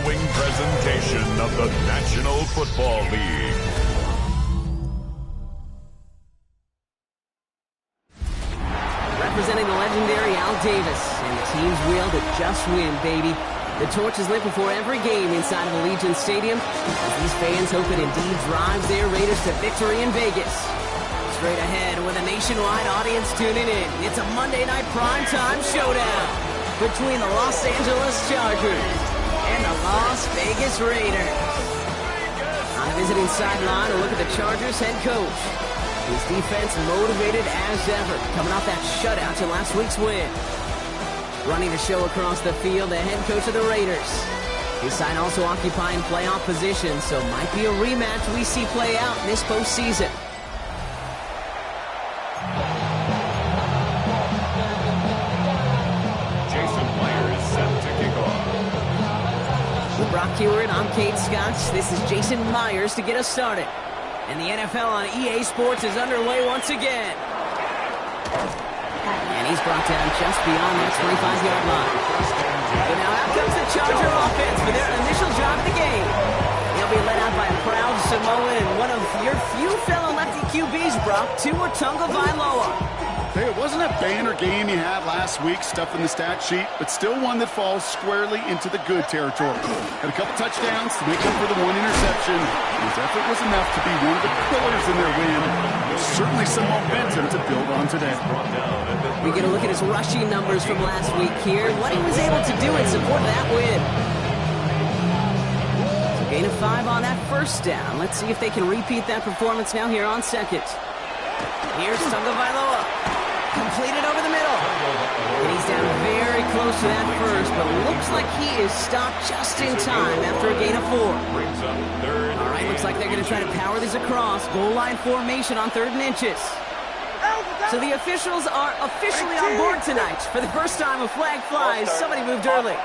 following presentation of the National Football League. Representing the legendary Al Davis and the team's will to just win, baby. The torch is lit before every game inside of Allegiant Stadium as these fans hope it indeed drives their Raiders to victory in Vegas. Straight ahead with a nationwide audience tuning in, it's a Monday night primetime showdown between the Los Angeles Chargers and the Las Vegas Raiders. On a visiting sideline, a look at the Chargers head coach. His defense motivated as ever, coming off that shutout to last week's win. Running the show across the field, the head coach of the Raiders. His side also occupying playoff position, so might be a rematch we see play out in this postseason. Jason Myers set to kick off. With Brock Hewitt, I'm Kate Scotts. This is Jason Myers to get us started. And the NFL on EA Sports is underway once again. And he's brought down just beyond that 25-yard line. But now out comes the Charger offense for their initial drive of the game. They'll be led out by a proud Samoan and one of your few fellow lefty QBs, Brock, Tua Tagovailoa. Hey, it wasn't a banner game you had last week, stuff in the stat sheet, but still one that falls squarely into the good territory. Had a couple touchdowns to make up for the one interception. His effort was enough to be one of the pillars in their win. There's certainly some momentum to build on today. We get a look at his rushing numbers from last week here, what he was able to do in support of that win. So gain of 5 on that first down. Let's see if they can repeat that performance now here on second. Here's Tagovailoa. Completed over the middle. And he's down very close to that first, but looks like he is stopped just in time after a gain of 4. All right, looks like they're going to try to power this across. Goal line formation on 3rd and inches. So the officials are officially on board tonight. For the first time, a flag flies. Somebody moved early.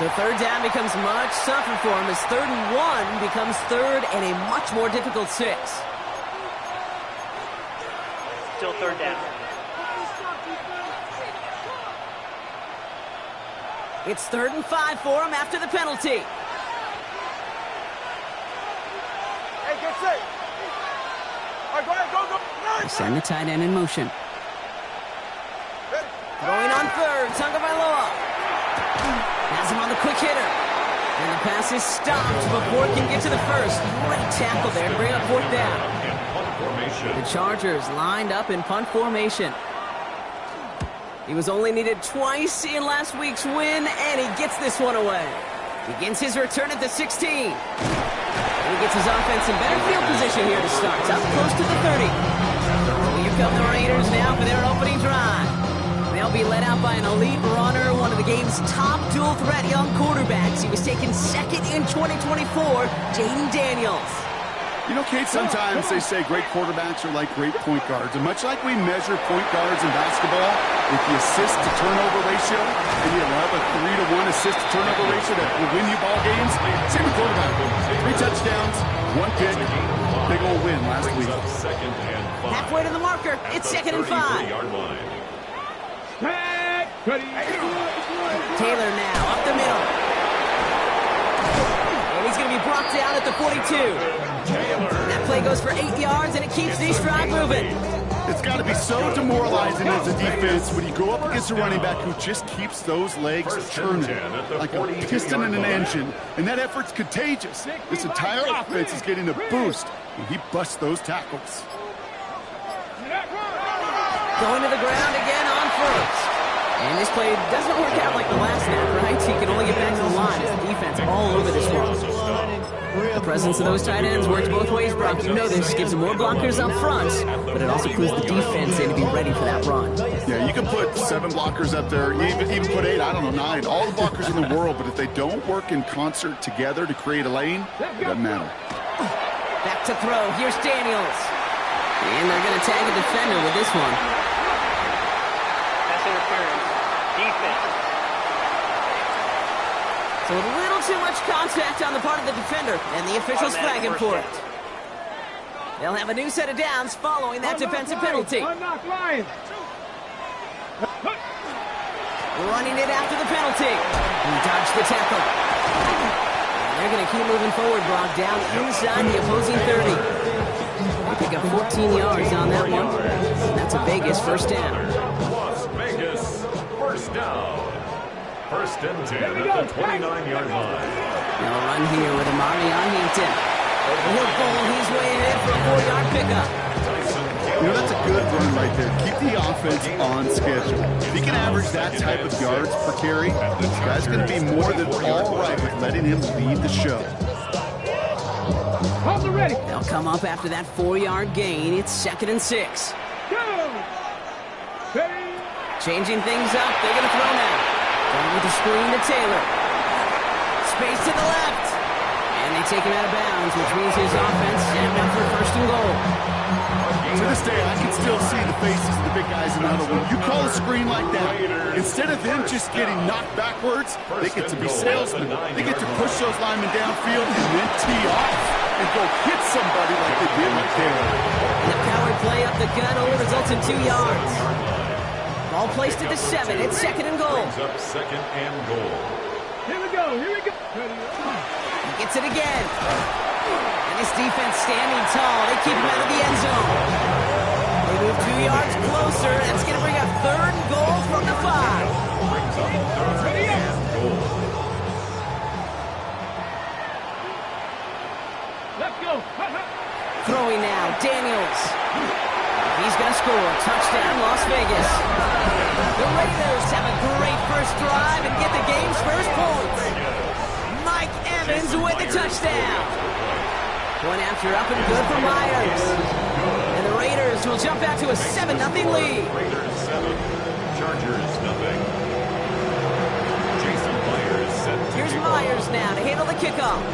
So 3rd down becomes much tougher for him as 3rd and 1 becomes 3rd and a much more difficult 6. Still 3rd down. It's 3rd and 5 for him after the penalty. Hey, get set. All right, go ahead, go. They send the tight end in motion. Throwing on 3rd, Tagovailoa. Has him on the quick hitter. And the pass is stopped before it can get to the first. Great tackle there to bring up 4th down. The Chargers lined up in punt formation. He was only needed twice in last week's win, and he gets this one away. Begins his return at the 16. And he gets his offense in better field position here to start. Up close to the 30. So here come the Raiders now for their opening drive. They'll be led out by an elite runner, one of the game's top dual-threat young quarterbacks. He was taken 2nd in 2024, Jaden Daniels. You know, Kate, sometimes they say great quarterbacks are like great point guards. And much like we measure point guards in basketball with the assist-to-turnover ratio, and you have a 3-to-1 assist-to-turnover ratio that will win you ball games, same with quarterback. 3 touchdowns, 1 pick, big old win last week. Halfway to the marker, it's 2nd and 5. Taylor now, up the middle. And he's going to be brought down at the 42. That play goes for 8 yards, and it keeps these drive moving. It's got to be so demoralizing as a defense when you go up against a running back who just keeps those legs turning like a piston in an engine, and that effort's contagious. This entire offense is getting a boost when he busts those tackles. Going to the ground again on 1st. And this play doesn't work out like the last snap, right? He can only get back to the line as the defense all over this one. The presence of those tight ends works both ways, Brock. You know this. Gives them more blockers up front, but it also clues the defense in to be ready for that run. Yeah, you can put 7 blockers up there, even put 8, I don't know, 9. All the blockers in the world, but if they don't work in concert together to create a lane, it doesn't matter. Back to throw. Here's Daniels. And they're going to tag a defender with this one. Pass interference. Defense. So a little too much contact on the part of the defender, and the officials flag him for it. They'll have a new set of downs following that defensive penalty. Running it after the penalty. He dodged the tackle. They're going to keep moving forward, Brock, down inside the opposing 30. They pick up 14 yards on that one. That's a Vegas first down. Las Vegas first down. First and 10 at the 29-yard line. They'll run here with Amari on Hampton. He'll pull his way ahead for a 4-yard pickup. You know, that's a good run right there. Keep the offense on schedule. If he can average that type of yards per carry, this guy's going to be more than all right with letting him lead the show. They'll come up after that 4-yard gain. It's 2nd and 6. Changing things up. They're going to throw now. Going with the screen to Taylor. Space to the left. And they take him out of bounds, which means his offense jammed up for 1st and goal. To this day, I can still see the faces of the big guys in the huddle. When you call a screen like that, instead of them just getting knocked backwards, they get to be salesmen. They get to push those linemen downfield and then tee off and go hit somebody like they did right there. And the power play up the gut only results in 2 yards. Ball placed at the 7. It's 2nd and goal. Brings up 2nd and goal. Here we go. He gets it again. And this defense standing tall. They keep him out of the end zone. They move 2 yards closer. That's going to bring up 3rd and goal from the 5. Brings up 3rd and goal. Let's go. Throwing now, Daniels. He's going to score. Touchdown, Las Vegas. The Raiders have a great first drive and get the game's first points. Mike Evans with the touchdown. One after up and good for Myers. And the Raiders will jump out to a 7-0 lead. Raiders 7, Chargers nothing. Jason Myers set to Here's kick Myers off. now to handle the kickoff.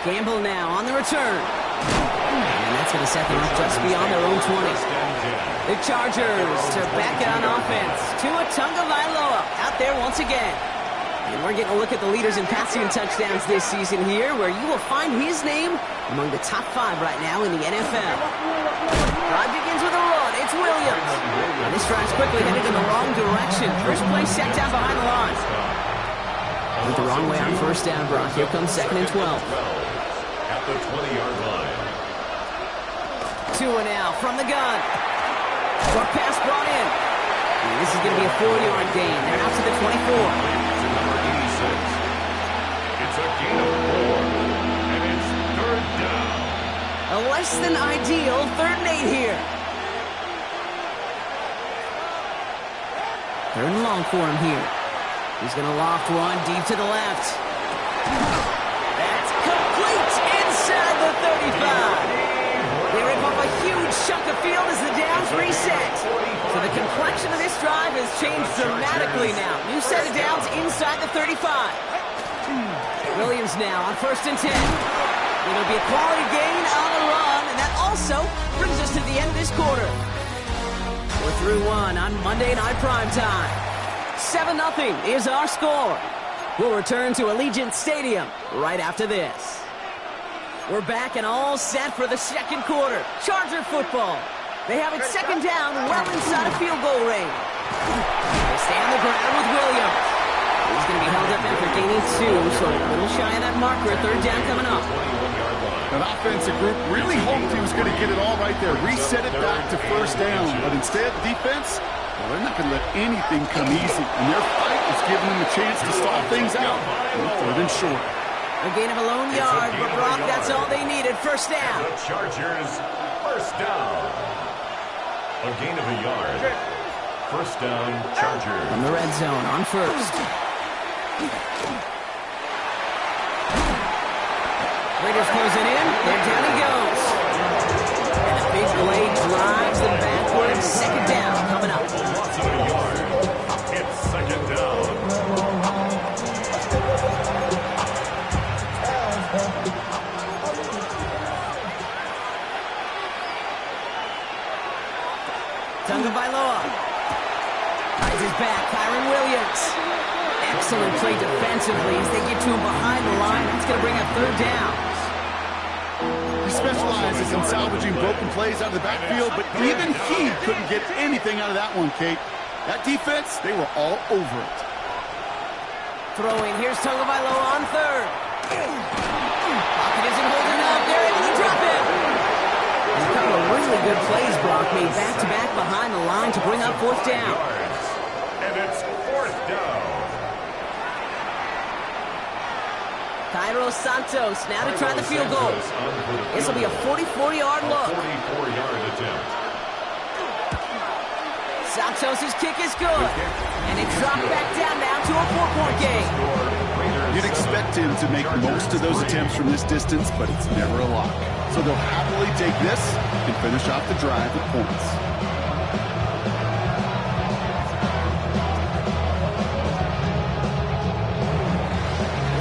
Gamble now on the return. And that's going to set them up just beyond their own 20. The Chargers to back it on offense. Tua Tagovailoa out there once again. And we're getting a look at the leaders in passing touchdowns this season here, where you will find his name among the top 5 right now in the NFL. Drive begins with a run. It's Williams. And this drive's quickly headed in the wrong direction. First play set down behind the line. Went the wrong way on first down, Brock. Here comes 2nd and 12. At the 20-yard line. Tua now from the gun. Short pass brought in. And this is going to be a 4-yard gain. They're out to the 24. To number 86. It's a gain of 4. And it's 3rd down. A less than ideal 3rd and 8 here. 3rd and long for him here. He's going to loft one deep to the left. That's complete inside the 35. They rip off a huge chunk of field as the downs reset. So the complexion of this drive has changed dramatically now. New set of downs inside the 35. Williams now on 1st and 10. It'll be a quality gain on the run, and that also brings us to the end of this quarter. We're through 1 on Monday Night Primetime. 7-0 is our score. We'll return to Allegiant Stadium right after this. We're back and all set for the 2nd quarter. Charger football. They have it 2nd down, well inside of field goal range. They stay on the ground with Williams. He's going to be held up after gaining 2, so a little shy of that marker. 3rd down coming up. That offensive group really hoped he was going to get it all right there, reset it back to 1st down. But instead, defense, well, they're not going to let anything come easy. And their fight was giving them a chance to stall things out. 3rd and short. A gain of a lone yard, but Brock, that's all they needed. 1st down. The Chargers, 1st down. A gain of a yard. 1st down, Chargers. From the red zone on 1st. Raiders closing in. There down he goes. And a big play drives them backwards. 2nd down coming up. Loss of a yard. It's 2nd down. Tagovailoa hides his back. Kyron Williams. Excellent play defensively as they get to him behind the line. That's going to bring up 3rd down. He specializes in salvaging broken plays out of the backfield, but even he couldn't get anything out of that one, Kate. That defense, they were all over it. Throwing. Here's Tagovailoa on third. Pocket isn't holding up. They're able to drop it. A couple of really good plays, Brock, made back-to-back behind the line to bring up fourth down. And it's fourth down. Cairo Santos now to try the field goal. This will be a 44-yard look. 44-yard attempt. Santos' kick is good. And it dropped back down now to a 4-point game. You'd expect him to make most of those attempts from this distance, but it's never a lock. So they'll happily take this and finish off the drive with points.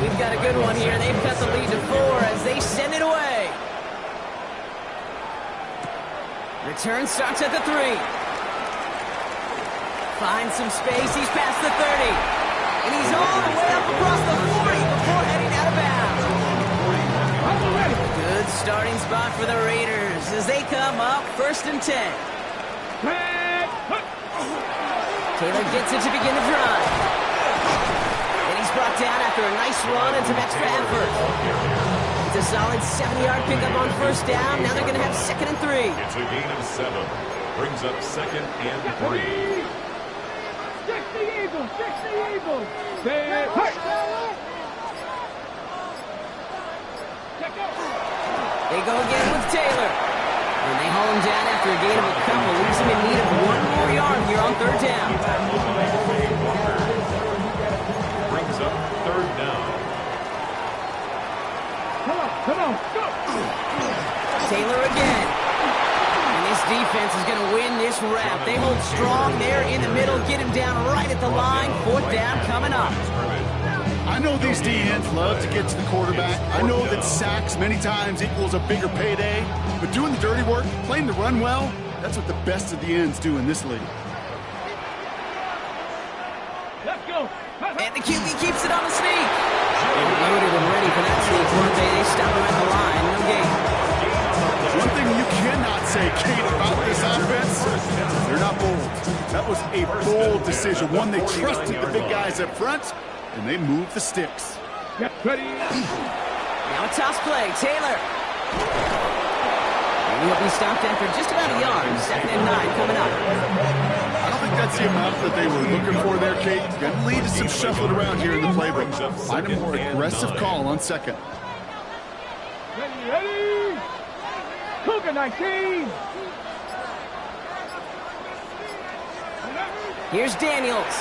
We've got a good one here. They've cut the lead to 4 as they send it away. Return starts at the 3. Finds some space. He's past the 30. And he's all the way up across the 40 before heading out of bounds. Good starting spot for the Raiders as they come up 1st and 10. Taylor gets it to begin the drive. And he's brought down after a nice run and some extra effort. It's a solid 70-yard pickup on 1st down. Now they're going to have 2nd and 3. It's a gain of 7. Brings up 2nd and 3. Fix the Eagles! Fix the Eagles! They go again with Taylor. And they haul him down after a gain of a couple. Leaves him in need of 1 more yard here on 3rd down. Brings up 3rd down. Come on, go! Taylor again. And this defense is going to win this round. They hold strong there in the middle. Get him down right at the line. 4th down coming up. I know these D-ends love to get to the quarterback. I know that sacks many times equals a bigger payday. But doing the dirty work, playing the run well, that's what the best of the ends do in this league. Let's go! And the QB keeps it on the sneak. They're loaded and ready for that sneak. They stop him at the line. No gain. One thing you cannot say, Kate, about this offense, they're not bold. That was a bold decision. One, they trusted the big guys up front, and they moved the sticks. Get ready! Now a toss play. Taylor. And he'll be stopped after just about a yard. 2nd and 9 coming up. I don't think that's the amount that they were looking for there, Kate. Going to lead to some shuffling around here in the playbook. Find a more aggressive call on 2nd. Ready! Cougar 19! Here's Daniels.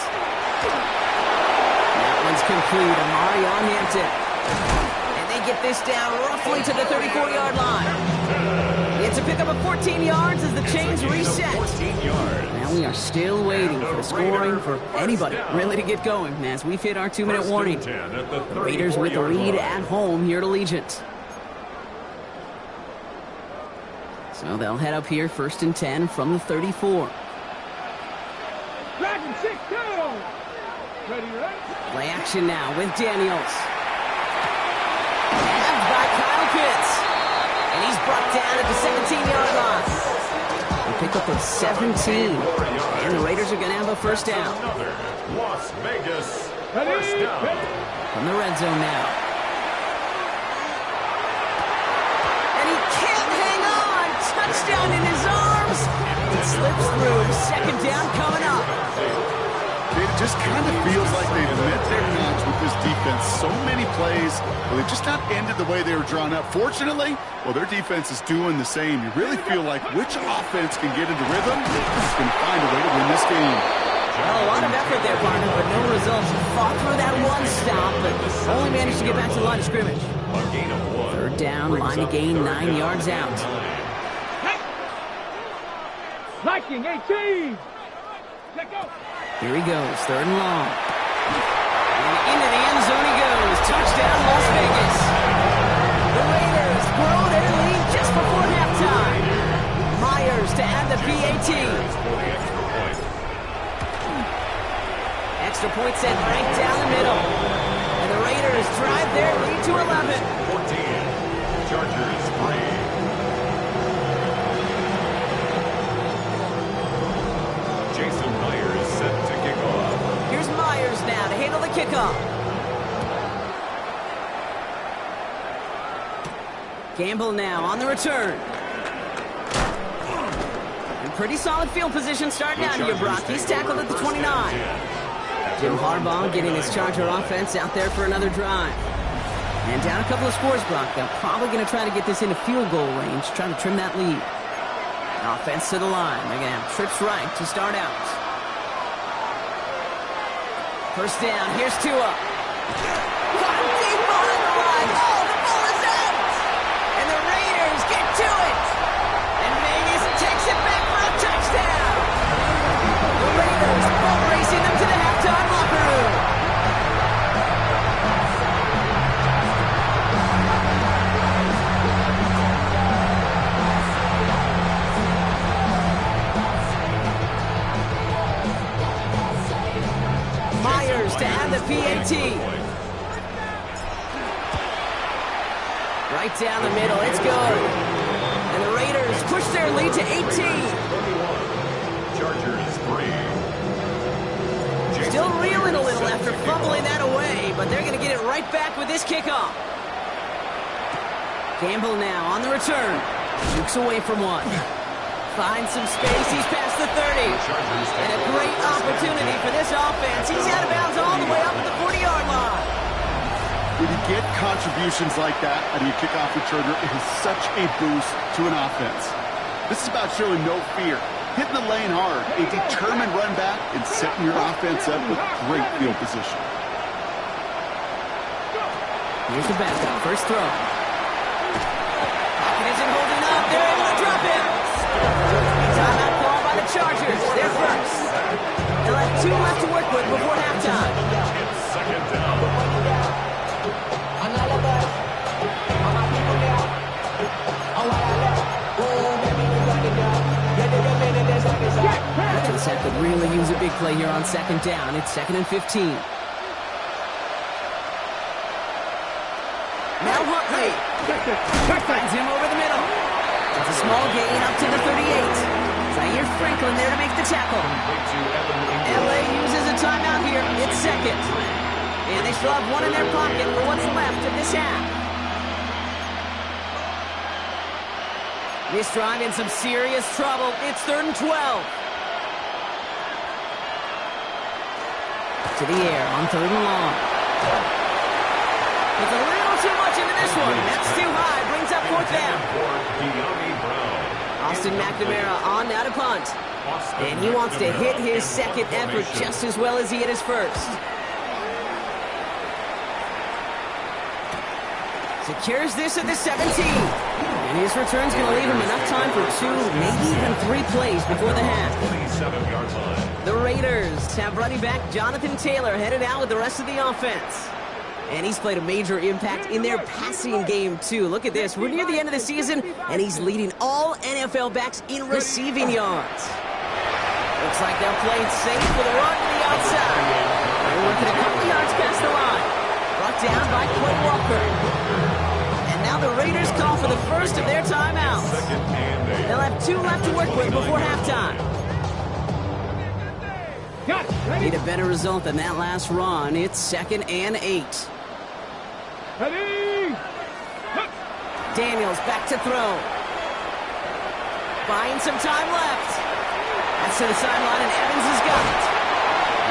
That one's complete. Amari on Hampton. And they get this down roughly to the 34-yard line. It's a pickup of 14 yards as the chains reset. 14 yards. Now we are still waiting for the scoring for anybody really to get going as we've hit our 2-minute warning. The Raiders with the lead at home here at Allegiant. So they'll head up here 1st and 10 from the 34. Dragon 6 down! Ready? Play action now with Daniels. Grabbed by Kyle Pitts. And he's brought down at the 17-yard line. A pickup of 17. And the Raiders are going to have a 1st down. Las Vegas 1st down. From the red zone now. And he can't hang on. Touchdown in his arms. It slips through. 2nd down coming up. It just kind of feels like they've met their match with this defense. So many plays, but they've just not ended the way they were drawn up. Fortunately, well, their defense is doing the same. You really feel like which offense can get into rhythm is going to find a way to win this game. Well, a lot of effort there, partner, but no results. Fought through that one stop, but only managed to get back to the line of scrimmage. A gain of 1. 3rd down, line to gain 9 yards out. Liking 18! Let go! Here he goes, 3rd and long. And into the end zone he goes. Touchdown, Las Vegas. The Raiders grow their lead just before halftime. Myers to add the PAT. Extra point set right down the middle. And the Raiders drive their lead to 11. 14. Chargers 3. Here's Myers now to handle the kickoff. Gamble now on the return. In pretty solid field position starting out here, Brock. He's tackled at the 29. Jim Harbaugh getting his Charger offense out there for another drive. And down a couple of scores, Brock. They're probably going to try to get this into field goal range, trying to trim that lead. Offense to the line. They're going to have trips right to start out. First down. Here's Tua. Caught him deep behind the line. Oh, the ball is out. And the Raiders get to it. And Vegas takes it back for a touchdown. The Raiders boat racing them to the halftime locker room. Myers to add the PAT. Right down the middle. It's good. And the Raiders push their lead to 18. Chargers 3. Still reeling a little after fumbling that away, but they're going to get it right back with this kickoff. Gamble now on the return. Jukes away from one. Finds some space. He's past the 30. And a great opportunity for this offense. He's out of bounds all the way up at the 40-yard line. When you get contributions like that out of your kickoff returner, it is such a boost to an offense. This is about showing no fear, hitting the lane hard, a determined run back, and setting your offense up with great field position. Here's the backup. First throw. Pocket isn't holding up. They're able to drop him. Timeout call by the Chargers. They're first. They'll have 2 left to work with before halftime. Second down. Set could really use a big play here on second down. It's 2nd and 15. Now Huntley. Finds him over the middle. It's a small gain up to the 38. Zaire Franklin there to make the tackle. LA uses a timeout here. It's second. And they still have one in their pocket for what's left of this half. This drive in some serious trouble. It's 3rd and 12. To the air on 3rd and long. It's a little too much into this one. That's too high. Brings up 4th down. Austin McNamara on now to punt. And he wants to hit his second effort just as well as he hit his first. Secures this at the 17. And his return's going to leave him enough time for 2, maybe even 3 plays before the half. 27-yard line. The Raiders have running back Jonathan Taylor headed out with the rest of the offense. And he's played a major impact in their passing game, too. Look at this. We're near the end of the season, and he's leading all NFL backs in receiving yards. Looks like they'll play it safe with a run to the outside. They're working a couple yards past the line. Brought down by Quinn Walker. And now the Raiders call for the first of their timeouts. They'll have 2 left to work with before halftime. Need a better result than that last run. It's 2nd and 8. Daniels back to throw. Buying some time left. That's to the sideline, and Evans has got it.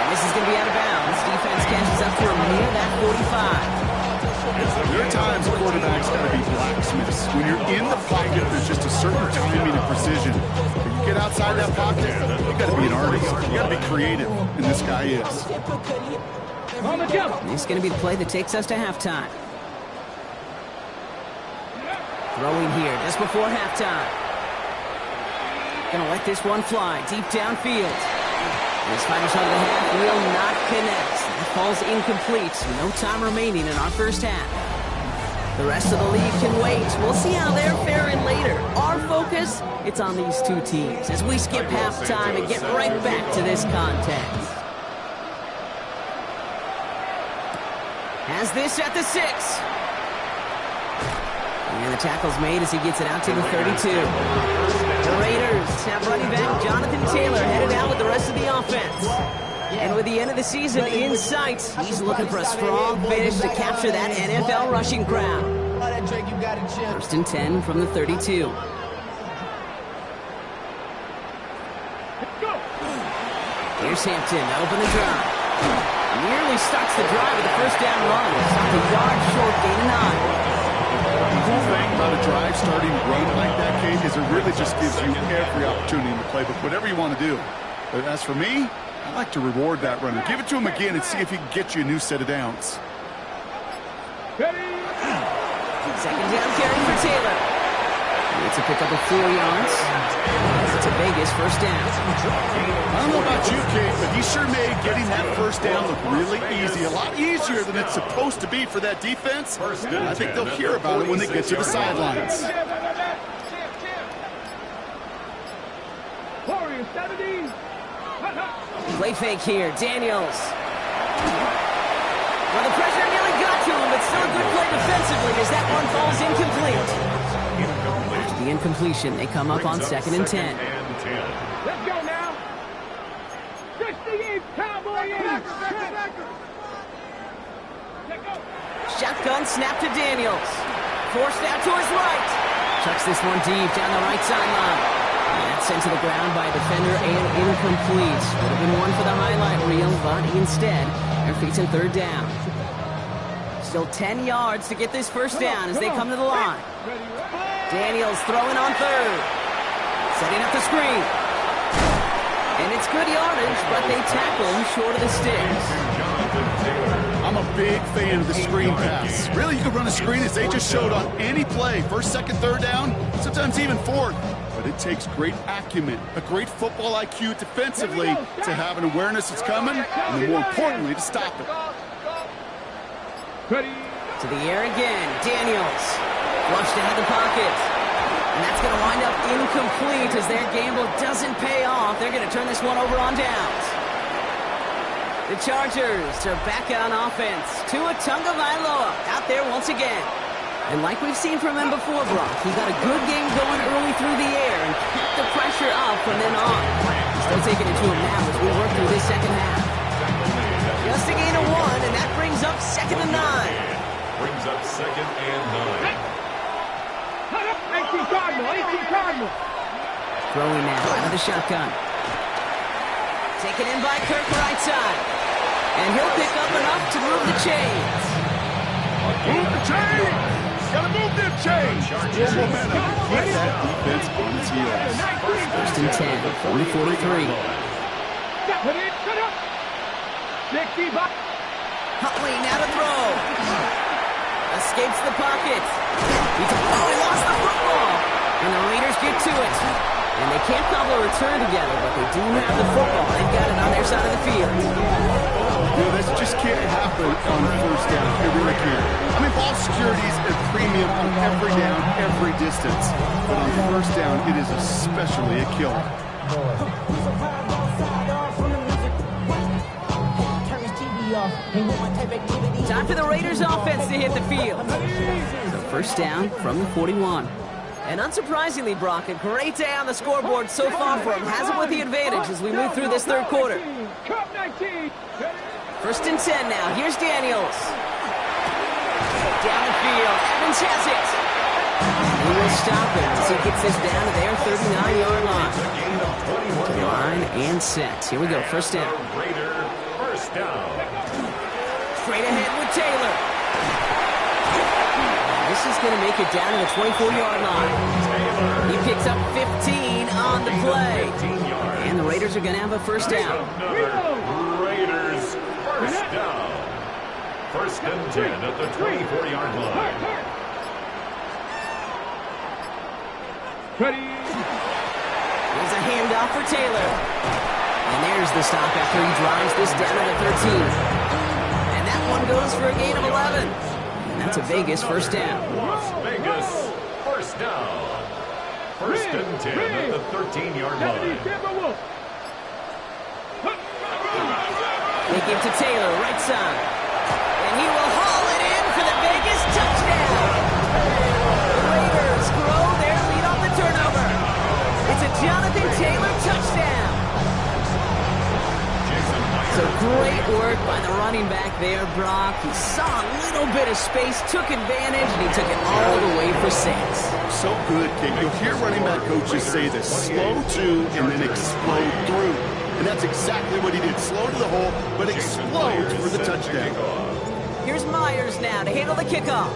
And this is going to be out of bounds. Defense catches up to him near that 45. There are times quarterbacks got to be blacksmiths. When you're in the pocket, there's just a certain timing and precision. When you get outside that pocket, you got to be an artist. You got to be creative, and this guy is. This is going to be the play that takes us to halftime. Throwing here just before halftime. Going to let this one fly deep downfield. This final shot of the half will not connect. That falls incomplete. No time remaining in our first half. The rest of the league can wait. We'll see how they're faring later. Our focus, it's on these 2 teams as we skip halftime and get right back to this contest. Has this at the 6. And the tackle's made as he gets it out to the 32. The Raiders have running back Jonathan Taylor headed out with the rest of the offense. And with the end of the season in sight, he's looking for a strong finish to capture that NFL rushing crown. First and 10 from the 32. Here's Hampton to open the drive. Nearly starts the drive with a first down run. Stopped a yard short, gain of 9. The cool thing about a drive starting run like that, Kate, is it really just gives you every opportunity in the playbook, whatever you want to do. But as for me, I like to reward that runner. Give it to him again and see if he can get you a new set of downs. Second down carry for Taylor. It's a pickup of 4 yards. It's a Vegas first down. I don't know about you, Kate, but he sure made getting that first down look really easy. A lot easier than it's supposed to be for that defense. And I think they'll hear about it when they get to the sidelines. Play fake here, Daniels. Well, the pressure nearly got to him, but still a good play defensively as that one falls incomplete. The incompletion, they come up on second and 10. Let's go now. 68 Cowboy. Shotgun snap to Daniels. Forced out to his right. Chucks this one deep down the right sideline. And that's sent to the ground by a defender and incomplete. Would have been one for the highlight reel, but instead, they're facing third down. Still 10 yards to get this first down as they come to the line. Daniels throwing on third. Setting up the screen. And it's good yardage, but they tackle him short of the sticks. I'm a big fan of the screen pass. Really, you can run a screen as they just showed on any play. First, second, third down, sometimes even fourth. But it takes great acumen, a great football IQ defensively to have an awareness it's coming, and then more importantly, to stop it. To the air again, Daniels. Flushed into the pocket. And that's going to wind up incomplete as their gamble doesn't pay off. They're going to turn this one over on downs. The Chargers are back on offense. Tua Tagovailoa out there once again. And like we've seen from him before, Brock, he got a good game going early through the air and kept the pressure up from then on. Still taking it to him now as we work through this second half. Just a gain of 1, and that brings up second and 9. Brings up second and 9. 18 Cardinal. Throwing now out of the shotgun. Taken in by Kirk right side. And he'll pick up enough to move the chains. Move the chains! Gotta move them chains! More momentum. Keep that defense on its heels. First and 10 from the 43. Huntley now to throw. Escapes the pocket. He lost the football. And the Raiders get to it. And they can't cobble a return together, but they do have the football. They've got it on their side of the field. This just can't happen on first down. It really can't. I mean, ball security is a premium on every down, every distance. But on first down, it is especially a killer. Time for the Raiders offense to hit the field. So first down from the 41. And unsurprisingly, Brock, a great day on the scoreboard so far for him. Has it with the advantage as we move through this third quarter. First and 10 now. Here's Daniels. Down the field. Evans has it. He will stop it as he gets this down to their 39-yard line. To the line and set. Here we go. First down. First down. Straight ahead with Taylor. This is going to make it down to the 24-yard line. He picks up 15 on the play. And the Raiders are going to have a first down. Another Raiders first down. First and 10 at the 24-yard line. Here's a handoff for Taylor. And there's the stop after he drives this down to the 13. And that one goes for a gain of 11. And that's a Vegas first down. Las Vegas first down. First and 10 at the 13-yard line. They give to Taylor, right side. And he will haul it in for the Vegas touchdown. The Raiders grow their lead on the turnover. It's a Jonathan Taylor touchdown. So great work by the running back there, Brock. He saw a little bit of space, took advantage, and he took it all the way for 6. So good, King. You'll hear running back coaches say this: slow to and then explode through. And that's exactly what he did. Slow to the hole, but explode for the touchdown. Here's Myers now to handle the kickoff.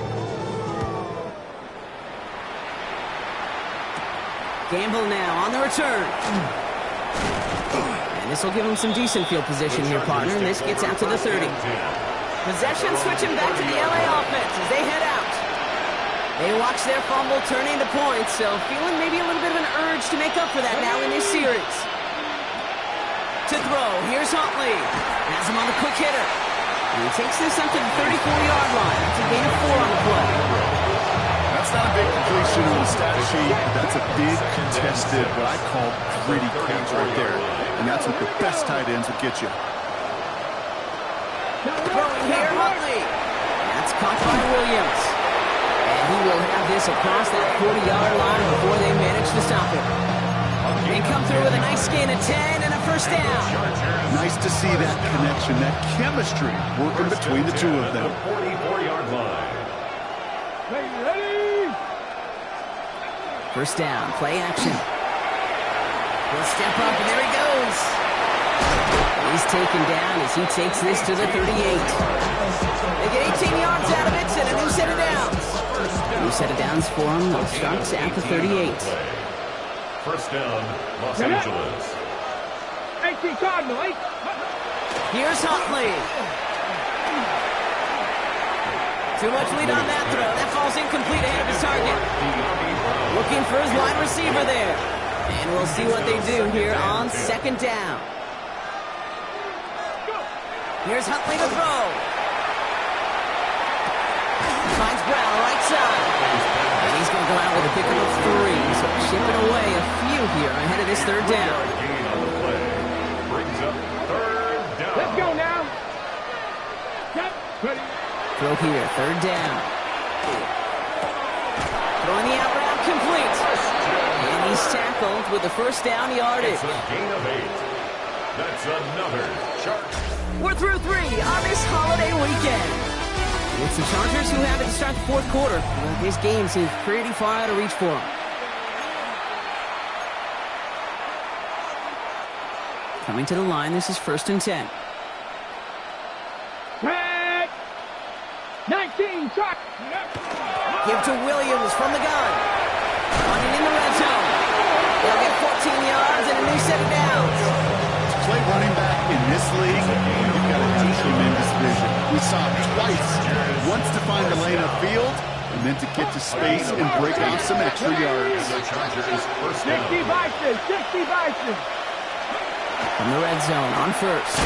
Gamble now on the return. And this will give him some decent field position here, partner. And this gets out to the 30. Possession switching back to the LA offense as they head out. They watch their fumble turn into points, so feeling maybe a little bit of an urge to make up for that now in this series. To throw, here's Huntley. Has him on the quick hitter. And he takes this up to the 34-yard line. That's a gain of 4 on the play. That's not a big completion on the stat sheet, but that's a big contested, what I call gritty catch right there. And that's what the best tight ends would get you. Throwing here, Huntley. That's caught by Williams. And he will have this across that 40-yard line before they manage to stop it. And come through with a nice gain of 10 and a first down. Nice to see that connection, that chemistry working between the two of them. 44-yard line. First down, play action. He'll step up, and there he goes. He's taken down as he takes this to the 38. They get 18 yards out of it and a new set of downs. New set of downs for him. It starts at the 38. First down, Los Angeles. 18 Cardinal, 8. Here's Huntley. Too much lead on that throw. That falls incomplete ahead of his target. Looking for his wide receiver there. And we'll see what they do here on second down. Here's Huntley to throw. Finds Brown right side. And he's going to go out with a pickup of 3. So chipping away a few here ahead of this third down. Brings up third down. Let's go now. Yep. Ready. Throw here, third down. Throwing the out route complete. And he's tackled with the first down yardage. It's a gain of 8. That's another charge. We're through 3 on this holiday weekend. It's the Chargers who have it to start the fourth quarter. Well, this game seems pretty far out of reach for them. Coming to the line, this is 1st and 10. Red. 19, shot. Give to Williams from the gun. Running in the red zone. They'll get 14 yards and a new set of downs. To play running back in this league, you've got to have tremendous vision. We saw it twice. Once to find the lane upfield, and then to get to space and break off some extra yards. 60 Bison, 60 Bison. From the red zone on first.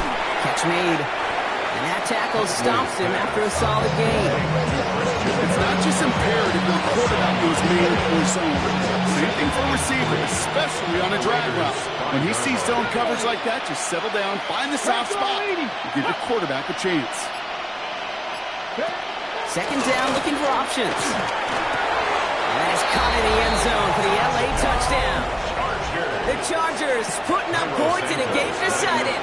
Catch made. And that tackle stops him after a solid gain. It's not just imperative that the quarterback goes man or zone. Same thing for receivers, especially on a drag route. When he sees zone coverage like that, just settle down, find the soft spot, and give your quarterback a chance. Second down, looking for options. And that is caught in the end zone for the LA touchdown. The Chargers putting up points in a game decided.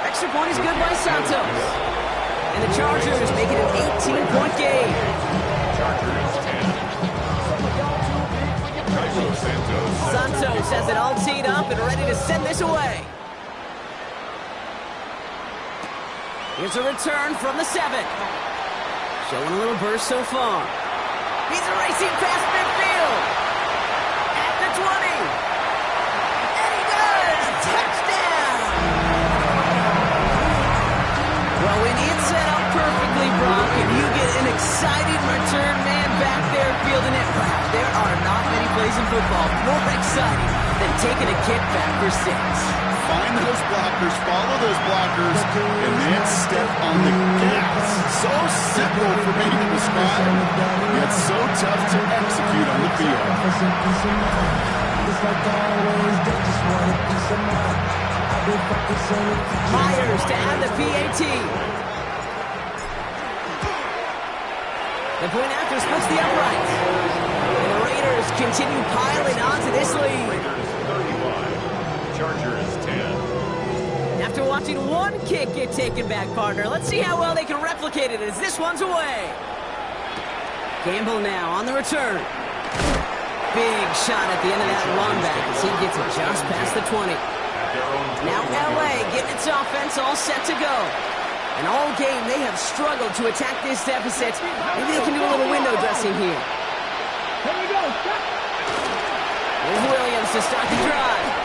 Extra point is good by Santos. And the Chargers make it an 18-point game. Santos has it all teed up and ready to send this away. Here's a return from the 7. Showing a little burst so far. He's racing past midfield. At the 20. And he does! Touchdown! Well, when it's set up perfectly, Brock, and you get an exciting return man back there fielding it, wow, there are not many plays in football more exciting than taking a kickback for 6. Find those blockers, follow those blockers, and then step on the gas. So simple for me to describe, yet so tough to execute on the field. Myers to add the PAT. The point after splits the uprights. And the Raiders continue piling onto this lead. Chargers 10. After watching one kick get taken back, partner, let's see how well they can replicate it as this one's away. Gamble now on the return. Big shot at the end of that run back as he gets it just past the 20. Now LA getting its offense all set to go. And all game they have struggled to attack this deficit. Maybe they can do a little window dressing here. Here we go. Here's Williams to start the drive.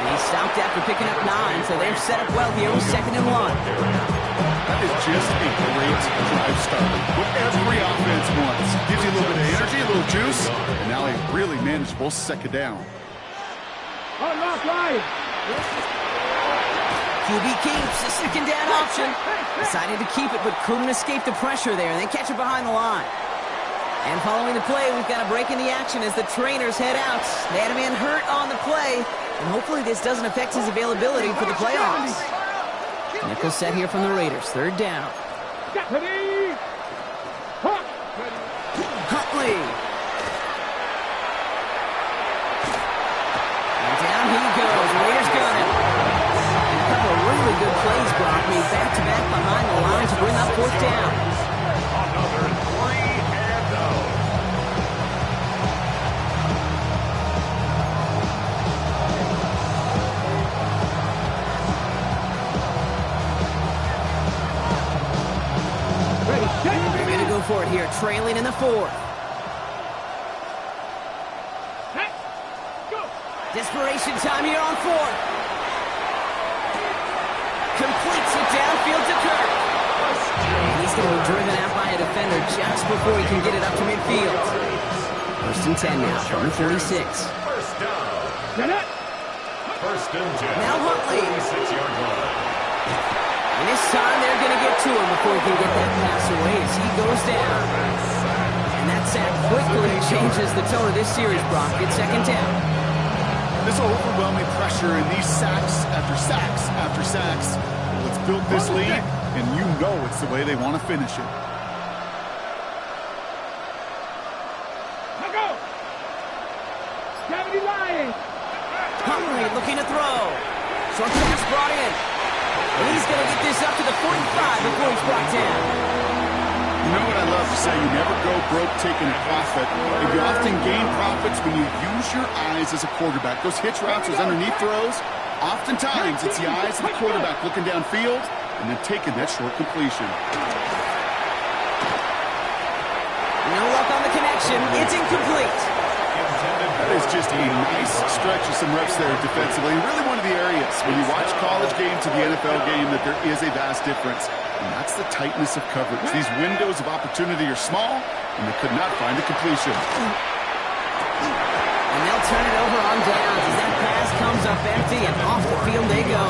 And he stopped after picking up 9, so they're set up well here with 2nd and 1. That is just a great drive start. What every offense wants. Gives you a little bit of energy, a little juice, and now a really manageable 2nd down. Unlock line. QB keeps the 2nd down option. Decided to keep it, but couldn't escape the pressure there. They catch it behind the line. And following the play, we've got a break in the action as the trainers head out. They had a man hurt on the play, and hopefully this doesn't affect his availability for the playoffs. Nickel set here from the Raiders. 3rd down. Huntley. And down he goes. Raiders got him. And a couple of really good plays, Brock, made back-to-back behind the line to bring up 4th down. Another 3 and out. They're going to go for it here, trailing in the 4th. Desperation time here on 4th. Completes it downfield to Kirk. And he's going to be driven out by a defender just before he can get it up to midfield. 1st and 10 now from the 46. First down. 1st and 10. Now Huntley. 46-yard line. And this time they're going to get to him before he can get that pass away as he goes down. And that sack quickly changes the tone of this series, Brock. It's 2nd down. This overwhelming pressure and these sacks after sacks after sacks. Let's build this lead, and you know it's the way they want to finish it. Let go. 70 line. Huntley looking to throw. Short pass brought in. And he's going to get this up to the 45 before he's brought down. You know what I love to say? You never go broke taking a profit. And you often gain profits when you use your eyes as a quarterback. Those hitch routes, those underneath throws, oftentimes it's the eyes of the quarterback looking downfield and then taking that short completion. No luck on the connection. It's incomplete. That is just a nice stretch of some reps there defensively. And really one of the areas when you watch college game to the NFL game that there is a vast difference. And that's the tightness of coverage. These windows of opportunity are small, and they could not find a completion. And they'll turn it over on downs as that pass comes up empty, and off the field they go.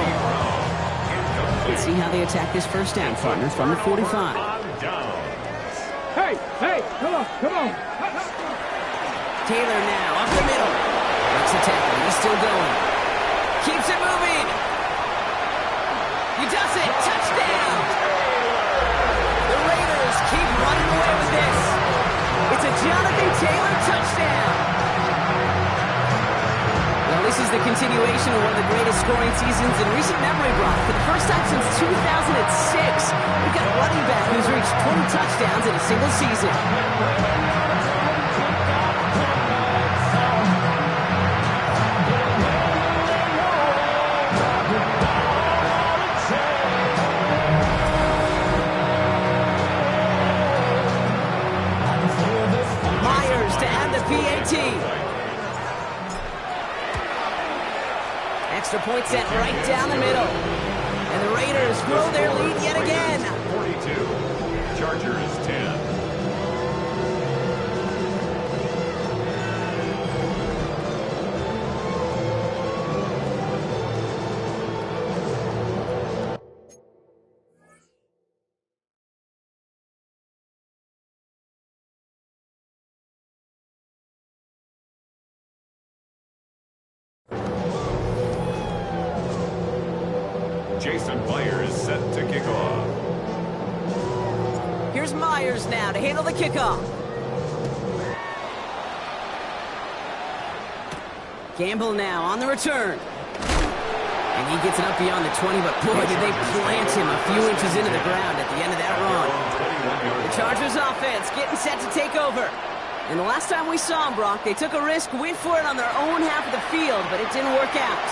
Let's see how they attack this 1st down, partner, from the 45. Hey, come on. Taylor now, up the middle. Breaks the tackle, he's still going. Keeps it moving. He does it, touchdown! The Raiders keep running away with this. It's a Jonathan Taylor touchdown. Well, this is the continuation of one of the greatest scoring seasons in recent memory, Brock. For the first time since 2006, we've got a running back who's reached 20 touchdowns in a single season. PAT. Extra point sent right down the middle. And the Raiders grow their lead yet again. 42. Chargers 10. Jason Myers set to kick off. Here's Myers now to handle the kickoff. Gamble now on the return. He gets it up beyond the 20, but boy, did they plant him a few inches into the ground at the end of that run. The Chargers offense getting set to take over. And the last time we saw them, Brock, they took a risk, went for it on their own half of the field, but it didn't work out.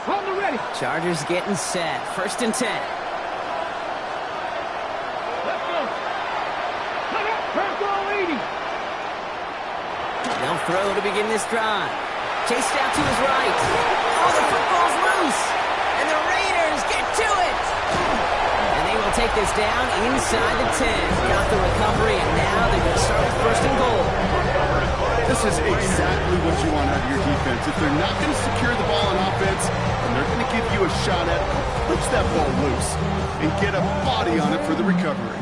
On the ready. Chargers getting set. 1st and 10. Let's go. Let's go, 80. They'll throw to begin this drive. Chased out to his right. Oh, the football's loose. And the Raiders get to it. And they will take this down inside the 10. Got the recovery, and now they're going to start with 1st and goal. This is exactly what you want out of your defense. If they're not going to secure the ball on offense, then they're going to give you a shot at push that ball loose and get a body on it for the recovery.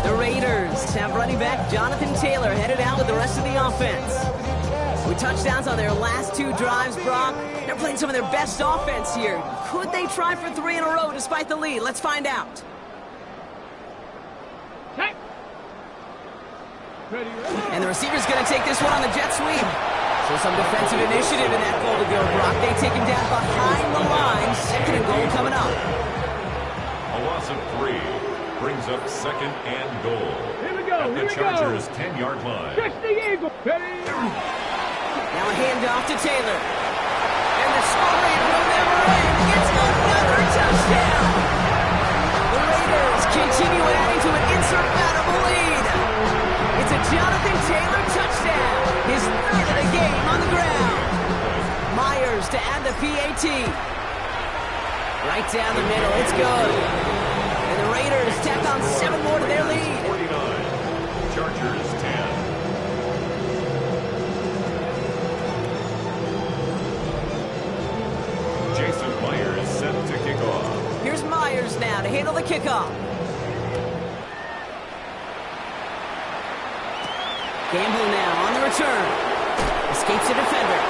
The Raiders have running back Jonathan Taylor headed out with the rest of the offense. With touchdowns on their last 2 drives, Brock, they're playing some of their best offense here. Could they try for 3 in a row despite the lead? Let's find out. And the receiver's going to take this one on the jet sweep. So some defensive initiative in that goal to go, Brock. They take him down behind the line. 2nd and goal coming up. A loss of 3 brings up 2nd and goal. Here we go. At the Chargers' 10-yard line. Catch the eagle. Ready. Now a handoff to Taylor. And the story will never end. It's another touchdown. The Raiders continue adding to an insurmountable lead. It's a Jonathan Taylor touchdown. His 3rd of the game on the ground. Myers to add the PAT. Right down the middle. It's good. And the Raiders tack on 7 more to their lead. 49. Chargers 10. Jason Myers set to kick off. Here's Myers now to handle the kickoff. Gamble now on the return. Escapes the defender.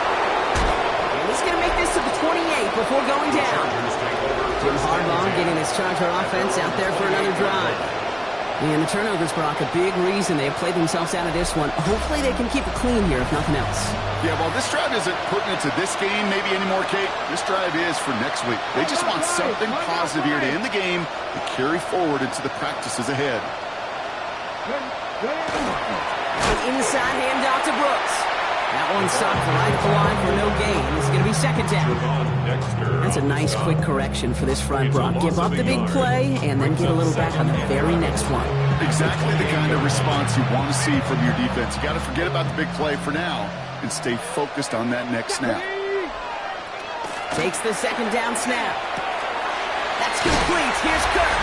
And he's going to make this to the 28 before going down. Jim Harbaugh getting his Charger offense out there for another drive. And the turnovers, Brock, a big reason they have played themselves out of this one. Hopefully they can keep it clean here, if nothing else. Yeah, well, this drive isn't pertinent to this game maybe anymore, Kate. This drive is for next week. They just want something positive here to end the game and carry forward into the practices ahead. An inside handoff to Brooks. That one stopped right at the line for no gain. It's going to be 2nd down. That's a nice quick correction for this front, Brock. Give up the big play and then get a little back on the very next one. Exactly the kind of response you want to see from your defense. You got to forget about the big play for now and stay focused on that next snap. Takes the 2nd down snap. That's complete. Here's Kirk.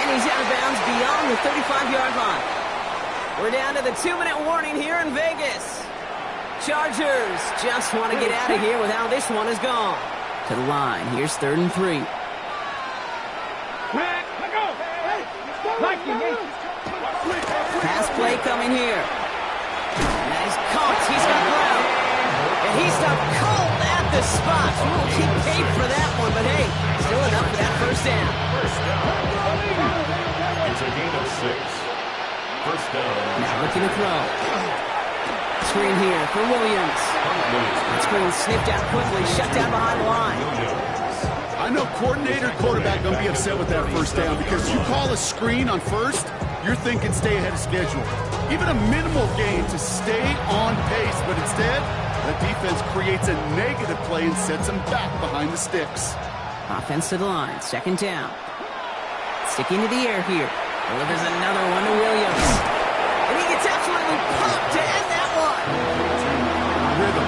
And he's out of bounds beyond the 35-yard line. We're down to the 2-minute warning here in Vegas. Chargers just want to get out of here with how this one is gone. To the line. Here's 3rd and 3. Pass play coming here. That is caught. He's got ground. And he's stopped cold at the spot. We'll keep paid for that one, but hey, still enough for that 1st down. It's a gain of 6. 1st down. Now looking to throw. Screen here for Williams. That screen sniffed out quickly, shut down behind the line. I know coordinator, quarterback going to be upset with that 1st down because you call a screen on 1st, you're thinking stay ahead of schedule. Even a minimal gain to stay on pace, but instead, the defense creates a negative play and sets them back behind the sticks. Offense to the line, 2nd down. Sticking to the air here. Delivers another one to Williams. And he gets absolutely pumped to end that one. Rhythm.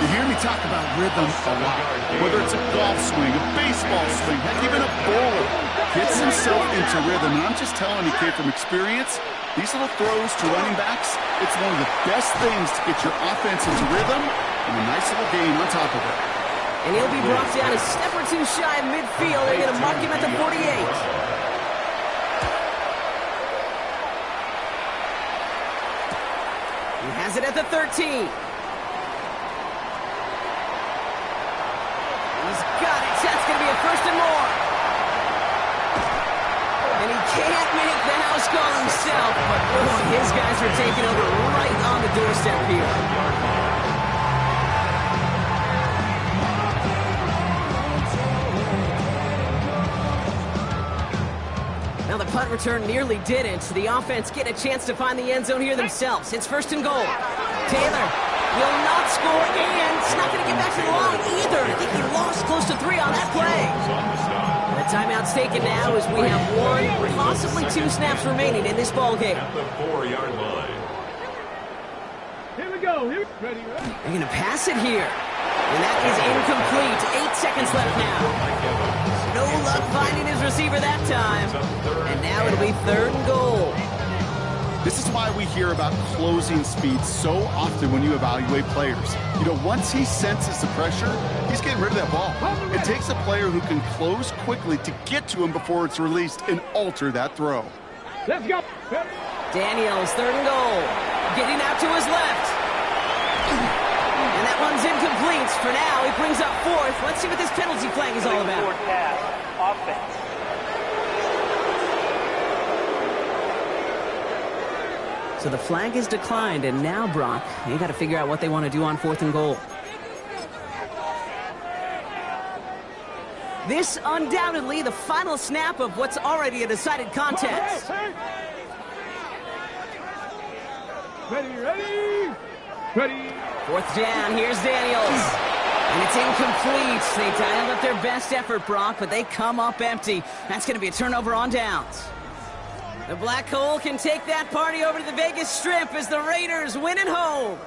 You hear me talk about rhythm a lot. Whether it's a golf swing, a baseball swing, heck, even a bowler gets himself into rhythm. And I'm just telling you, kid, from experience, these little throws to running backs, it's one of the best things to get your offense into rhythm and a nice little gain on top of it. And he'll be brought down a step or 2 shy of midfield. They're going to mark him at the 48. He has it at the 13. He's got it. That's going to be a 1st and more. And he can't make the house call himself, but boy, his guys are taking over right on the doorstep here. Now the punt return nearly didn't. The offense get a chance to find the end zone here themselves. It's 1st and goal. Taylor will not score, and it's not going to get back to the line either. I think he lost close to 3 on that play. The timeout's taken now as we have 1, possibly 2 snaps remaining in this ball game. At the 4-yard line. Here we go. Ready, ready. They're going to pass it here. And that is incomplete. 8 seconds left now. No luck finding his receiver that time. And now it'll be 3rd and goal. This is why we hear about closing speed so often when you evaluate players. You know, once he senses the pressure, he's getting rid of that ball. It takes a player who can close quickly to get to him before it's released and alter that throw. Let's go. Daniels, 3rd and goal. Getting out to his left. And that one's incomplete. For now, he brings up 4th. Let's see what this penalty flag is all about. Offense. So the flag is declined, and now, Brock, you got to figure out what they want to do on 4th and goal. This undoubtedly the final snap of what's already a decided contest. Ready, ready, ready. 4th down, here's Daniels. And it's incomplete. They dialed up their best effort, Brock, but they come up empty. That's going to be a turnover on downs. The Black Hole can take that party over to the Vegas Strip as the Raiders win at home.